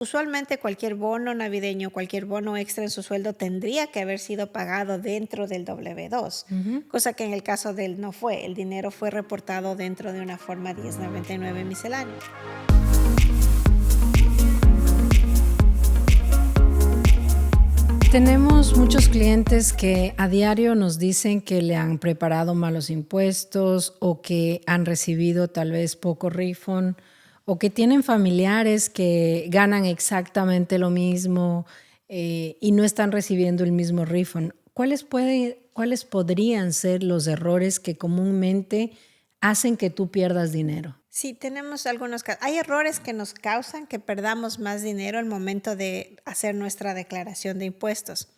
Usualmente cualquier bono navideño, cualquier bono extra en su sueldo tendría que haber sido pagado dentro del W2, Ujú. cosa que en el caso de él no fue. El dinero fue reportado dentro de una forma 1099 miscelánea. Tenemos muchos clientes que a diario nos dicen que le han preparado malos impuestos o que han recibido tal vez poco refund o que tienen familiares que ganan exactamente lo mismo y no están recibiendo el mismo refund. ¿Cuáles podrían ser los errores que comúnmente hacen que tú pierdas dinero? Sí, tenemos algunos casos. Hay errores que nos causan que perdamos más dinero al momento de hacer nuestra declaración de impuestos.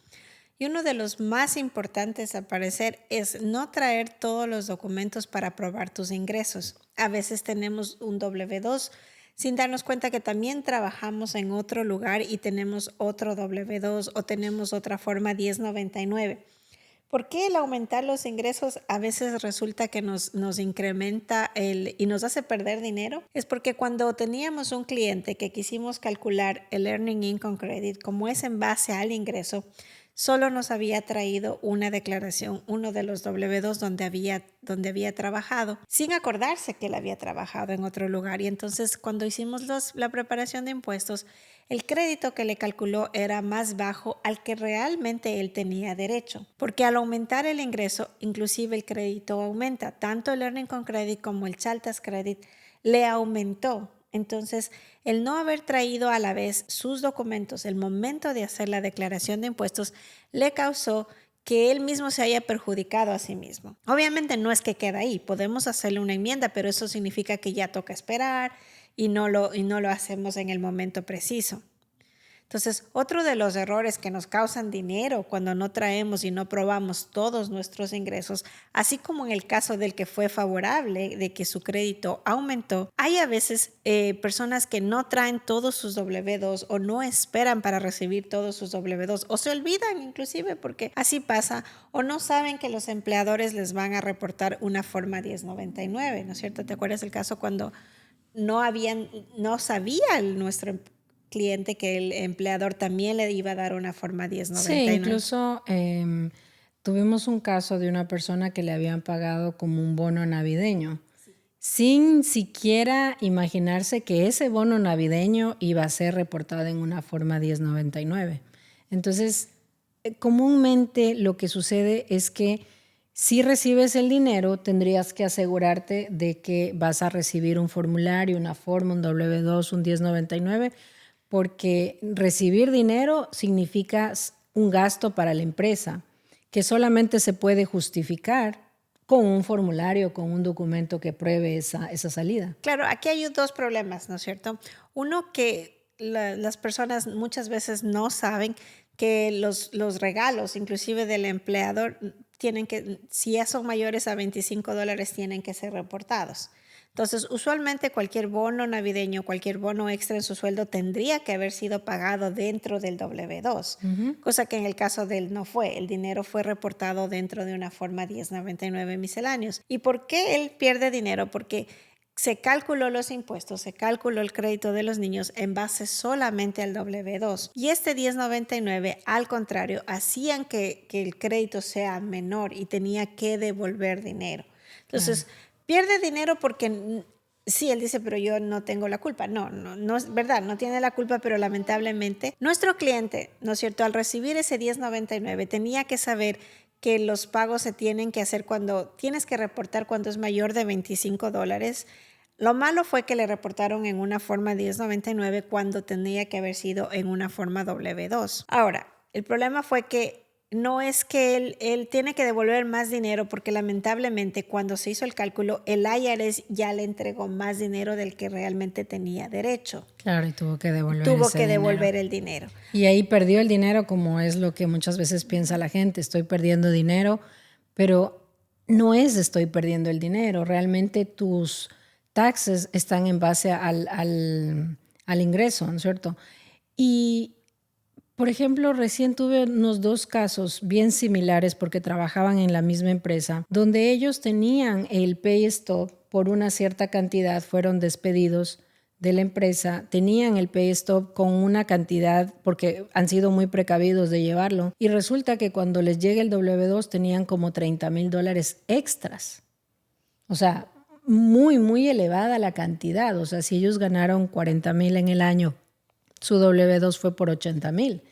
Y uno de los más importantes, al parecer, es no traer todos los documentos para probar tus ingresos. A veces tenemos un W2 sin darnos cuenta que también trabajamos en otro lugar y tenemos otro W2 o tenemos otra forma 1099. ¿Por qué el aumentar los ingresos a veces resulta que nos incrementa y nos hace perder dinero? Es porque cuando teníamos un cliente que quisimos calcular el Earning Income Credit, como es en base al ingreso, solo nos había traído una declaración, uno de los W2 donde había trabajado, sin acordarse que él había trabajado en otro lugar. Y entonces cuando hicimos la preparación de impuestos, el crédito que le calculó era más bajo al que realmente él tenía derecho, porque al aumentar el ingreso, inclusive el crédito aumenta, tanto el Earning Income Credit como el Child Tax Credit le aumentó. Entonces, el no haber traído a la vez sus documentos, el momento de hacer la declaración de impuestos, le causó que él mismo se haya perjudicado a sí mismo. Obviamente no es que queda ahí, podemos hacerle una enmienda, pero eso significa que ya toca esperar y no lo hacemos en el momento preciso. Entonces, otro de los errores que nos causan dinero cuando no traemos y no probamos todos nuestros ingresos, así como en el caso del que fue favorable, de que su crédito aumentó, hay a veces personas que no traen todos sus W2 o no esperan para recibir todos sus W2 o se olvidan inclusive porque así pasa o no saben que los empleadores les van a reportar una forma 1099, ¿no es cierto? ¿Te acuerdas el caso cuando no sabía nuestro cliente que el empleador también le iba a dar una forma Sí, 1099? incluso tuvimos un caso de una persona que le habían pagado como un bono navideño, sin siquiera imaginarse que ese bono navideño iba a ser reportado en una forma 1099. Entonces, comúnmente lo que sucede es que si recibes el dinero, tendrías que asegurarte de que vas a recibir un formulario, una forma, un W2, un 1099, porque recibir dinero significa un gasto para la empresa que solamente se puede justificar con un formulario, con un documento que pruebe esa salida. Claro, aquí hay dos problemas, ¿no es cierto? Uno, que las personas muchas veces no saben que los regalos, inclusive del empleador, tienen que, si ya son mayores a $25, tienen que ser reportados. Entonces, usualmente cualquier bono navideño, cualquier bono extra en su sueldo tendría que haber sido pagado dentro del W2, cosa que en el caso de él no fue. El dinero fue reportado dentro de una forma 1099 misceláneos. ¿Y por qué él pierde dinero? Porque se calculó los impuestos, se calculó el crédito de los niños en base solamente al W2. Y este 1099, al contrario, hacían que el crédito sea menor y tenía que devolver dinero. Entonces, pierde dinero porque sí, él dice, pero yo no tengo la culpa. No es verdad, no tiene la culpa, pero lamentablemente nuestro cliente, ¿no es cierto? Al recibir ese 1099 tenía que saber que los pagos se tienen que hacer cuando tienes que reportar cuando es mayor de $25. Lo malo fue que le reportaron en una forma 1099 cuando tenía que haber sido en una forma W2. Ahora, el problema fue que no es que él tiene que devolver más dinero porque lamentablemente cuando se hizo el cálculo, el IRS ya le entregó más dinero del que realmente tenía derecho. Claro, y tuvo que devolver Tuvo ese que dinero. devolver el dinero. Y ahí perdió el dinero, como es lo que muchas veces piensa la gente, estoy perdiendo dinero, pero no es estoy perdiendo el dinero, realmente tus taxes están en base al ingreso, ¿no es cierto? Y, por ejemplo, recién tuve unos dos casos bien similares porque trabajaban en la misma empresa, donde ellos tenían el pay stop por una cierta cantidad, fueron despedidos de la empresa tenían el pay stop con una cantidad, porque han sido muy precavidos de llevarlo, y resulta que cuando les llega el W2 tenían como $30,000 extras. O sea, muy, muy elevada la cantidad. O sea, si ellos ganaron 40,000 en el año, su W2 fue por 80,000.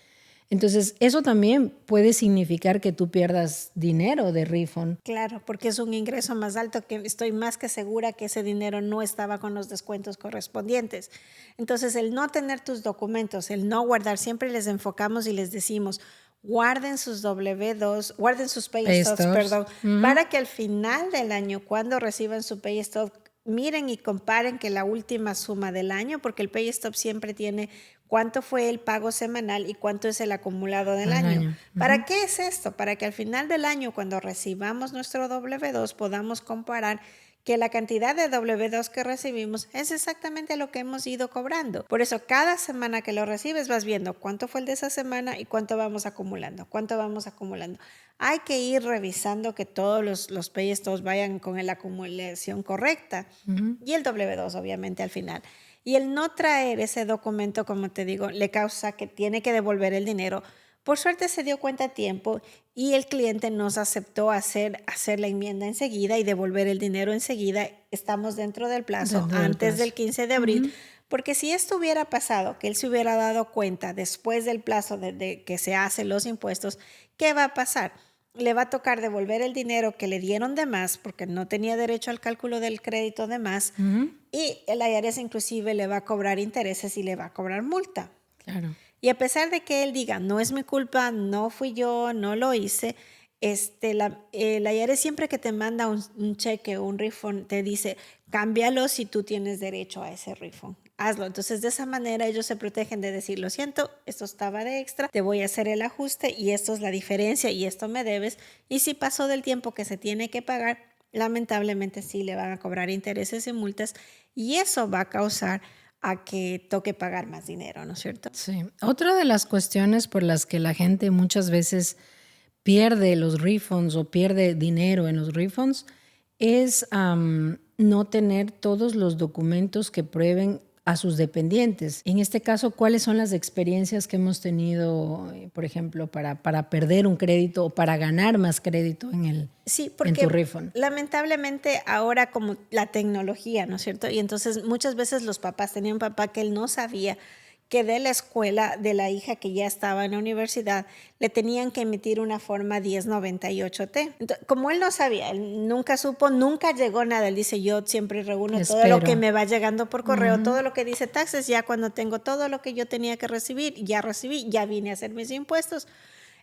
Entonces, eso también puede significar que tú pierdas dinero de refund. Claro, porque es un ingreso más alto, que estoy más que segura que ese dinero no estaba con los descuentos correspondientes. Entonces, el no tener tus documentos, el no guardar, siempre les enfocamos y les decimos, guarden sus W2, guarden sus pay stubs, perdón, para que al final del año, cuando reciban su pay stub, miren y comparen que la última suma del año, porque el pay stub siempre tiene cuánto fue el pago semanal y cuánto es el acumulado del año. ¿Para qué es esto? Para que al final del año, cuando recibamos nuestro W2, podamos comparar que la cantidad de W2 que recibimos es exactamente lo que hemos ido cobrando. Por eso, cada semana que lo recibes vas viendo cuánto fue el de esa semana y cuánto vamos acumulando, Hay que ir revisando que todos los pay stubs vayan con la acumulación correcta y el W2 obviamente al final. Y el no traer ese documento, como te digo, le causa que tiene que devolver el dinero. Por suerte se dio cuenta a tiempo y el cliente nos aceptó hacer la enmienda enseguida y devolver el dinero enseguida. Estamos dentro del plazo, antes del 15 de abril. Porque si esto hubiera pasado, que él se hubiera dado cuenta después del plazo de que se hacen los impuestos, ¿qué va a pasar? Le va a tocar devolver el dinero que le dieron de más porque no tenía derecho al cálculo del crédito de más y el IRS inclusive le va a cobrar intereses y le va a cobrar multa. Claro. Y a pesar de que él diga, no es mi culpa, no fui yo, no lo hice, el IRS siempre que te manda un cheque o un refund te dice, cámbialo si tú tienes derecho a ese refund. Hazlo. Entonces, de esa manera ellos se protegen de decir, lo siento, esto estaba de extra, te voy a hacer el ajuste y esto es la diferencia y esto me debes. Y si pasó del tiempo que se tiene que pagar, lamentablemente sí le van a cobrar intereses y multas y eso va a causar a que toque pagar más dinero, ¿no es cierto? Sí. Otra de las cuestiones por las que la gente muchas veces pierde los refunds o pierde dinero en los refunds es no tener todos los documentos que prueben a sus dependientes. En este caso, ¿cuáles son las experiencias que hemos tenido, por ejemplo, para perder un crédito o para ganar más crédito en tu refund? Lamentablemente ahora como la tecnología, ¿no es cierto? Y entonces muchas veces los papás, tenía un papá que él no sabía que de la escuela de la hija que ya estaba en la universidad le tenían que emitir una forma 1098T. Entonces, como él no sabía, él nunca supo, nunca llegó nada. Él dice, yo siempre reúno todo lo que me va llegando por correo, todo lo que dice taxes, ya cuando tengo todo lo que yo tenía que recibir, ya recibí, ya vine a hacer mis impuestos.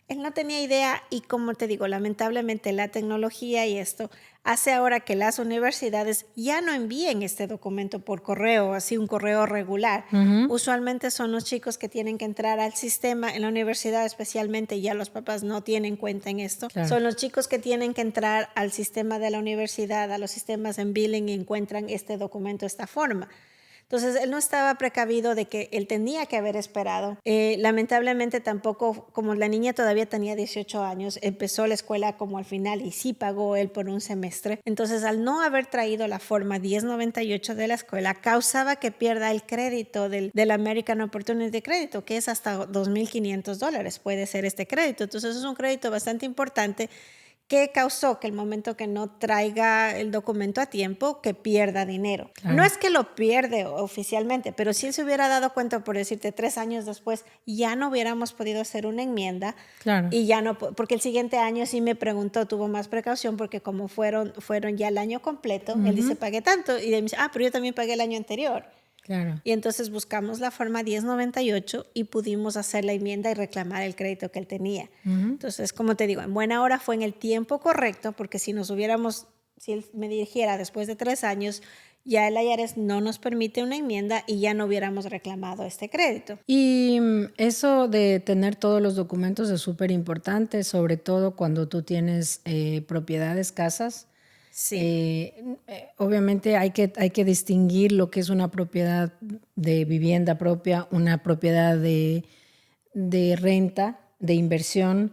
Él no tenía idea y como te digo, lamentablemente la tecnología y esto hace ahora que las universidades ya no envíen este documento por correo, así un correo regular. Usualmente son los chicos que tienen que entrar al sistema en la universidad, especialmente ya los papás no tienen cuenta en esto. Claro. Son los chicos que tienen que entrar al sistema de la universidad, a los sistemas en billing y encuentran este documento, esta forma. Entonces, él no estaba precavido de que él tenía que haber esperado. Lamentablemente tampoco, como la niña todavía tenía 18 años, empezó la escuela como al final y sí pagó él por un semestre. Entonces, al no haber traído la forma 1098 de la escuela, causaba que pierda el crédito del American Opportunity Crédito, que es hasta $2,500 puede ser este crédito. Entonces, es un crédito bastante importante que causó que el momento que no traiga el documento a tiempo, que pierda dinero. Claro. No es que lo pierde oficialmente, pero si él se hubiera dado cuenta, por decirte, 3 años después, ya no hubiéramos podido hacer una enmienda. Claro. Y ya no, porque el siguiente año sí me preguntó, tuvo más precaución, porque como fueron ya el año completo, él dice, pagué tanto, y él me dice, pero yo también pagué el año anterior. Claro. Y entonces buscamos la forma 1098 y pudimos hacer la enmienda y reclamar el crédito que él tenía. Entonces, como te digo, en buena hora fue en el tiempo correcto, porque si él me dirigiera después de 3 años, ya el IRS no nos permite una enmienda y ya no hubiéramos reclamado este crédito. Y eso de tener todos los documentos es súper importante, sobre todo cuando tú tienes propiedades, casas. Sí. Obviamente hay que distinguir lo que es una propiedad de vivienda propia, una propiedad de renta, de inversión,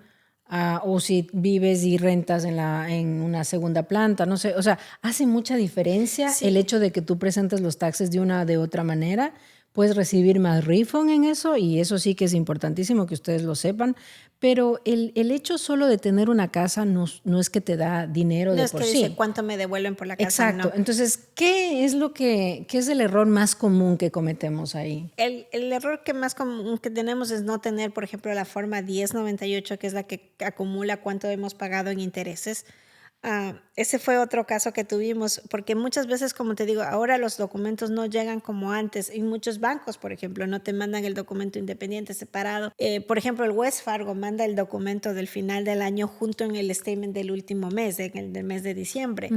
o si vives y rentas en una segunda planta, no sé. O sea, hace mucha diferencia el hecho de que tú presentes los taxes de una o de otra manera. Puedes recibir más refund en eso y eso sí que es importantísimo que ustedes lo sepan. Pero el hecho solo de tener una casa no es que te da dinero No de es por que sí. dice cuánto me devuelven por la casa. Exacto. No. Entonces, ¿qué es el error más común que cometemos ahí? El error que más común que tenemos es no tener, por ejemplo, la forma 1098, que es la que acumula cuánto hemos pagado en intereses. Ese fue otro caso que tuvimos, porque muchas veces, como te digo, ahora los documentos no llegan como antes. En muchos bancos, por ejemplo, no te mandan el documento independiente separado. Por ejemplo, el Wells Fargo manda el documento del final del año junto en el statement del último mes, del mes de diciembre.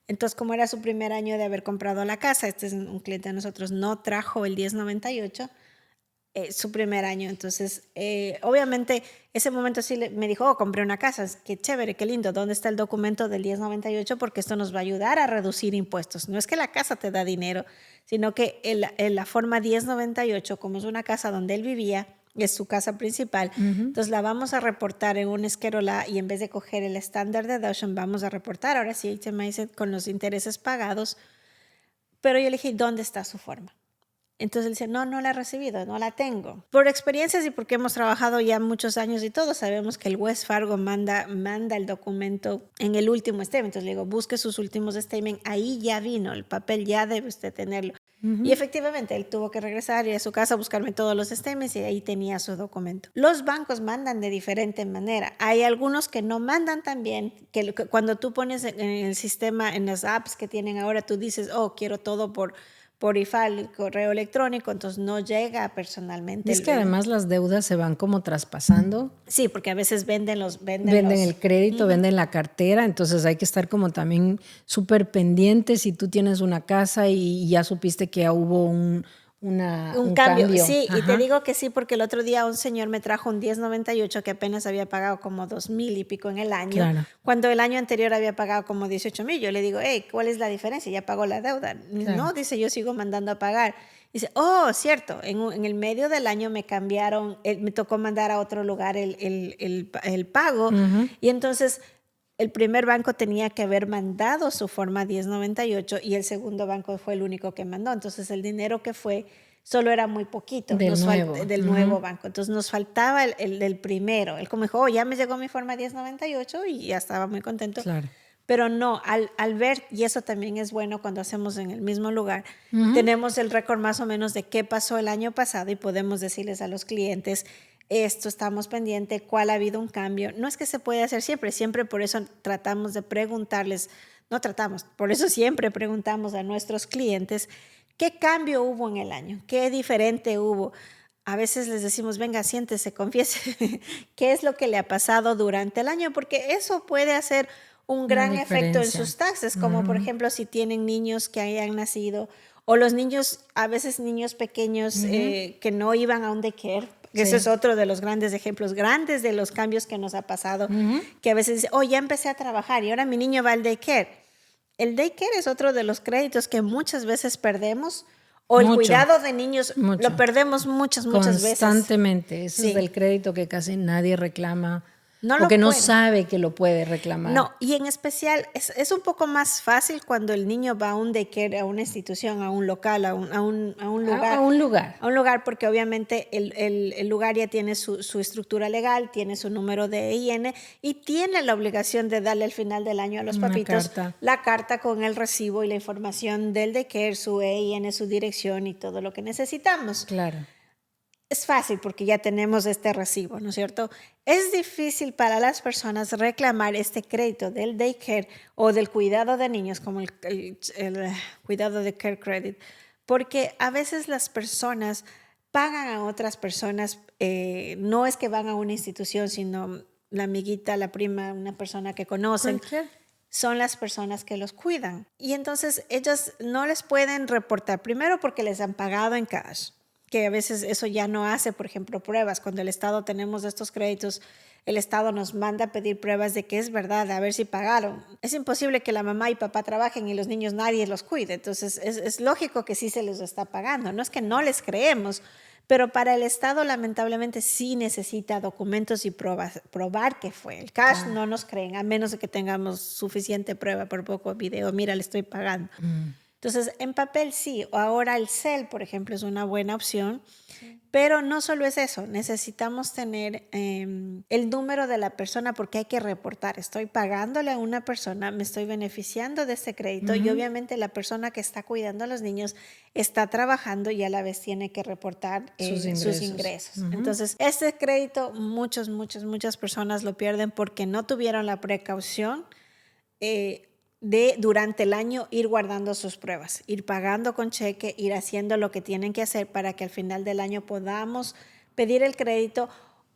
Entonces, como era su primer año de haber comprado la casa, este es un cliente de nosotros, no trajo el 1098, su primer año. Entonces, obviamente, ese momento sí me dijo, oh, compré una casa, qué chévere, qué lindo, ¿dónde está el documento del 1098? Porque esto nos va a ayudar a reducir impuestos. No es que la casa te da dinero, sino que la forma 1098, como es una casa donde él vivía, es su casa principal, entonces la vamos a reportar en un esquerola y en vez de coger el estándar deduction, vamos a reportar ahora sí con los intereses pagados. Pero yo le dije, ¿dónde está su forma? Entonces él dice, no la he recibido, no la tengo. Por experiencias y porque hemos trabajado ya muchos años y todos sabemos que el Wells Fargo manda el documento en el último statement. Entonces le digo, busque sus últimos statements, ahí ya vino, el papel ya debe usted tenerlo. Y efectivamente, él tuvo que regresar y a su casa a buscarme todos los statements y ahí tenía su documento. Los bancos mandan de diferente manera. Hay algunos que no mandan tan bien, que cuando tú pones en el sistema, en las apps que tienen ahora, tú dices, oh, quiero todo por IFAL, correo electrónico, entonces no llega personalmente. Y es que además las deudas se van como traspasando. Sí, porque a veces venden el crédito, venden la cartera, entonces hay que estar como también súper pendientes si tú tienes una casa y ya supiste que hubo un cambio. Sí, y te digo que sí, porque el otro día un señor me trajo un 1098 que apenas había pagado como 2,000 y pico en el año, claro, cuando el año anterior había pagado como 18,000. Yo le digo, hey, ¿cuál es la diferencia? ¿Ya pagó la deuda? Claro. No, dice, yo sigo mandando a pagar. Dice, oh, cierto, en el medio del año me cambiaron, me tocó mandar a otro lugar el pago, y entonces el primer banco tenía que haber mandado su forma 1098 y el segundo banco fue el único que mandó. Entonces el dinero que fue solo era muy poquito del nuevo banco. Entonces nos faltaba el del primero. Él como dijo, oh, ya me llegó mi forma 1098 y ya estaba muy contento. Claro. Pero no, al ver, y eso también es bueno cuando hacemos en el mismo lugar, tenemos el récord más o menos de qué pasó el año pasado y podemos decirles a los clientes, esto estamos pendientes, cuál ha habido un cambio. No es que se puede hacer siempre por eso tratamos de preguntarles, por eso siempre preguntamos a nuestros clientes qué cambio hubo en el año, qué diferente hubo. A veces les decimos, venga, siéntese, confiese qué es lo que le ha pasado durante el año, porque eso puede hacer un gran efecto en sus taxes, como por ejemplo si tienen niños que hayan nacido o los niños, a veces niños pequeños que no iban a un daycare. Sí. Ese es otro de los grandes ejemplos, grandes de los cambios que nos ha pasado, que a veces dice, oh, ya empecé a trabajar y ahora mi niño va al daycare. El daycare es otro de los créditos que muchas veces perdemos, o el cuidado de niños lo perdemos muchas veces. Constantemente, ese es el crédito que casi nadie reclama. No porque no sabe que lo puede reclamar. No, y en especial es un poco más fácil cuando el niño va a un daycare, a una institución, a un local, a un lugar. A un lugar. A un lugar, porque obviamente el lugar ya tiene su estructura legal, tiene su número de EIN y tiene la obligación de darle al final del año a los papitos la carta con el recibo y la información del daycare, su EIN, su dirección y todo lo que necesitamos. Claro. Es fácil porque ya tenemos este recibo, ¿no es cierto? Es difícil para las personas reclamar este crédito del daycare o del cuidado de niños, como el cuidado de care credit, porque a veces las personas pagan a otras personas, no es que van a una institución, sino la amiguita, la prima, una persona que conocen. Son las personas que los cuidan. Y entonces ellos no les pueden reportar, primero porque les han pagado en cash, que a veces eso ya no hace, por ejemplo, pruebas. Cuando el Estado tenemos estos créditos, el Estado nos manda a pedir pruebas de que es verdad, a ver si pagaron. Es imposible que la mamá y papá trabajen y los niños nadie los cuide. Entonces es lógico que sí se les está pagando. No es que no les creemos, Pero para el Estado, lamentablemente, sí necesita documentos y probar que fue. El cash no nos creen, a menos de que tengamos suficiente prueba por poco video. Mira, le estoy pagando. Entonces, en papel sí. Ahora el CEL, por ejemplo, es una buena opción. Pero no solo es eso, necesitamos tener el número de la persona porque hay que reportar. Estoy pagándole a una persona, me estoy beneficiando de este crédito y obviamente la persona que está cuidando a los niños está trabajando y a la vez tiene que reportar sus ingresos. Entonces, este crédito muchas personas lo pierden porque no tuvieron la precaución de durante el año ir guardando sus pruebas, ir pagando con cheque, ir haciendo lo que tienen que hacer para que al final del año podamos pedir el crédito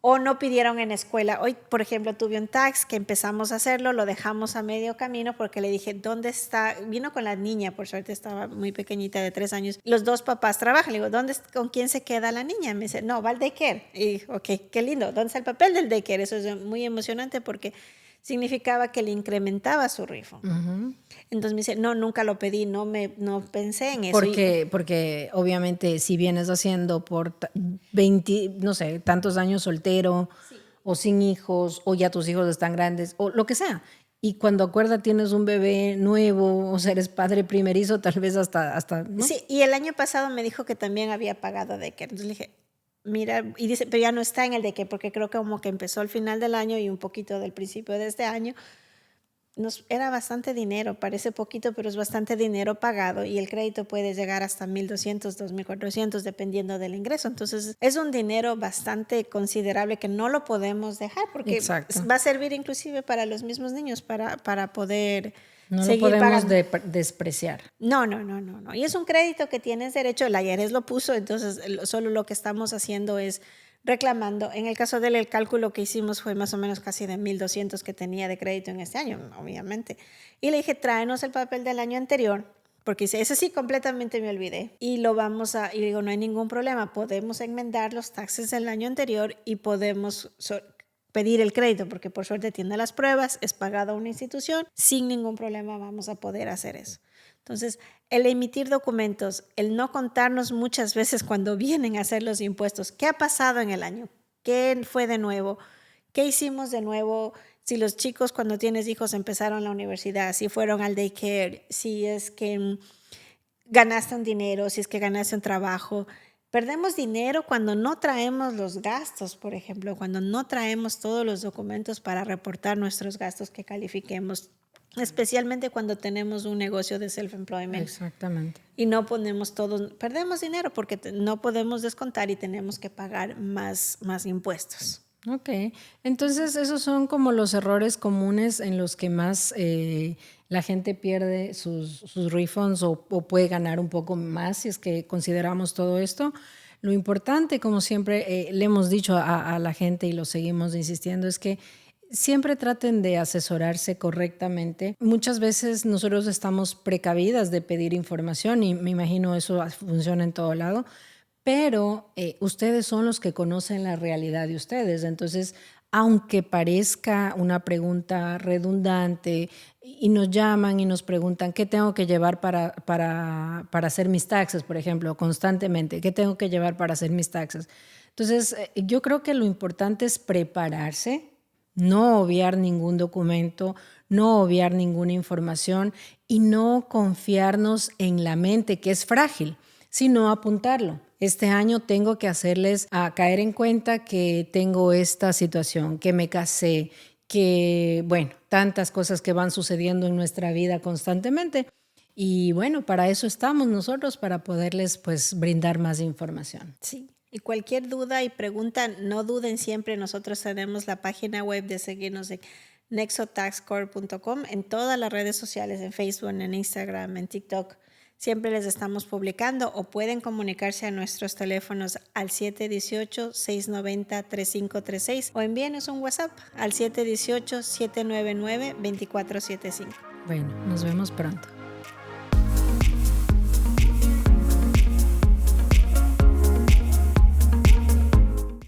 o no pidieron en escuela. Hoy, por ejemplo, tuve un tax que empezamos a hacerlo, lo dejamos a medio camino porque le dije, ¿dónde está? Vino con la niña, por suerte estaba muy pequeñita de 3 años. Los dos papás trabajan. Le digo, ¿con quién se queda la niña? Me dice, no, va al daycare. Y ok, qué lindo. ¿Dónde está el papel del daycare? Eso es muy emocionante porque significaba que le incrementaba su refund. Entonces me dice, no, nunca lo pedí, no pensé en eso. Porque obviamente si vienes haciendo por 20, no sé, tantos años soltero, o sin hijos, o ya tus hijos están grandes, o lo que sea, y cuando acuerdas tienes un bebé nuevo, o sea, eres padre primerizo, tal vez hasta ¿no? Sí, y el año pasado me dijo que también había pagado daycare. Entonces le dije, mira, y dice, pero ya no está en el daycare porque creo que como que empezó al final del año y un poquito del principio de este año. Era bastante dinero, parece poquito, pero es bastante dinero pagado y el crédito puede llegar hasta 1,200, 2,400 dependiendo del ingreso. Entonces es un dinero bastante considerable que no lo podemos dejar porque va a servir inclusive para los mismos niños para poder seguir pagando. No lo podemos despreciar. No. Y es un crédito que tienes derecho, la IARES lo puso, entonces solo lo que estamos haciendo es reclamando. En el caso del cálculo que hicimos fue más o menos casi de 1,200 que tenía de crédito en este año, obviamente. Y le dije, tráenos el papel del año anterior, porque dice, ese sí completamente me olvidé. Y y digo, no hay ningún problema, podemos enmendar los taxes del año anterior y podemos pedir el crédito, porque por suerte tiene las pruebas, es pagado a una institución, sin ningún problema vamos a poder hacer eso. Entonces, el emitir documentos, el no contarnos muchas veces cuando vienen a hacer los impuestos, ¿qué ha pasado en el año? ¿Qué fue de nuevo? ¿Qué hicimos de nuevo? Si los chicos cuando tienes hijos empezaron la universidad, si fueron al daycare, si es que ganaste un dinero, si es que ganaste un trabajo. Perdemos dinero cuando no traemos los gastos, por ejemplo, cuando no traemos todos los documentos para reportar nuestros gastos que califiquemos. Especialmente cuando tenemos un negocio de self-employment. Exactamente. Y no ponemos todo, perdemos dinero porque no podemos descontar y tenemos que pagar más impuestos. Ok, entonces esos son como los errores comunes en los que más la gente pierde sus refunds o puede ganar un poco más si es que consideramos todo esto. Lo importante, como siempre le hemos dicho a la gente y lo seguimos insistiendo, es que siempre traten de asesorarse correctamente. Muchas veces nosotros estamos precavidas de pedir información y me imagino eso funciona en todo lado, pero ustedes son los que conocen la realidad de ustedes. Entonces, aunque parezca una pregunta redundante y nos llaman y nos preguntan qué tengo que llevar para hacer mis taxes, por ejemplo, constantemente, qué tengo que llevar para hacer mis taxes. Entonces, yo creo que lo importante es prepararse, no obviar ningún documento, no obviar ninguna información y no confiarnos en la mente, que es frágil, sino apuntarlo. Este año tengo que hacerles a caer en cuenta que tengo esta situación, que me casé, que, bueno, tantas cosas que van sucediendo en nuestra vida constantemente. Y bueno, para eso estamos nosotros, para poderles pues brindar más información. Sí. Y cualquier duda y pregunta, no duden siempre. Nosotros tenemos la página web de seguirnos en nexotaxcorp.com en todas las redes sociales, en Facebook, en Instagram, en TikTok. Siempre les estamos publicando o pueden comunicarse a nuestros teléfonos al 718-690-3536 o envíenos un WhatsApp al 718-799-2475. Bueno, nos vemos pronto.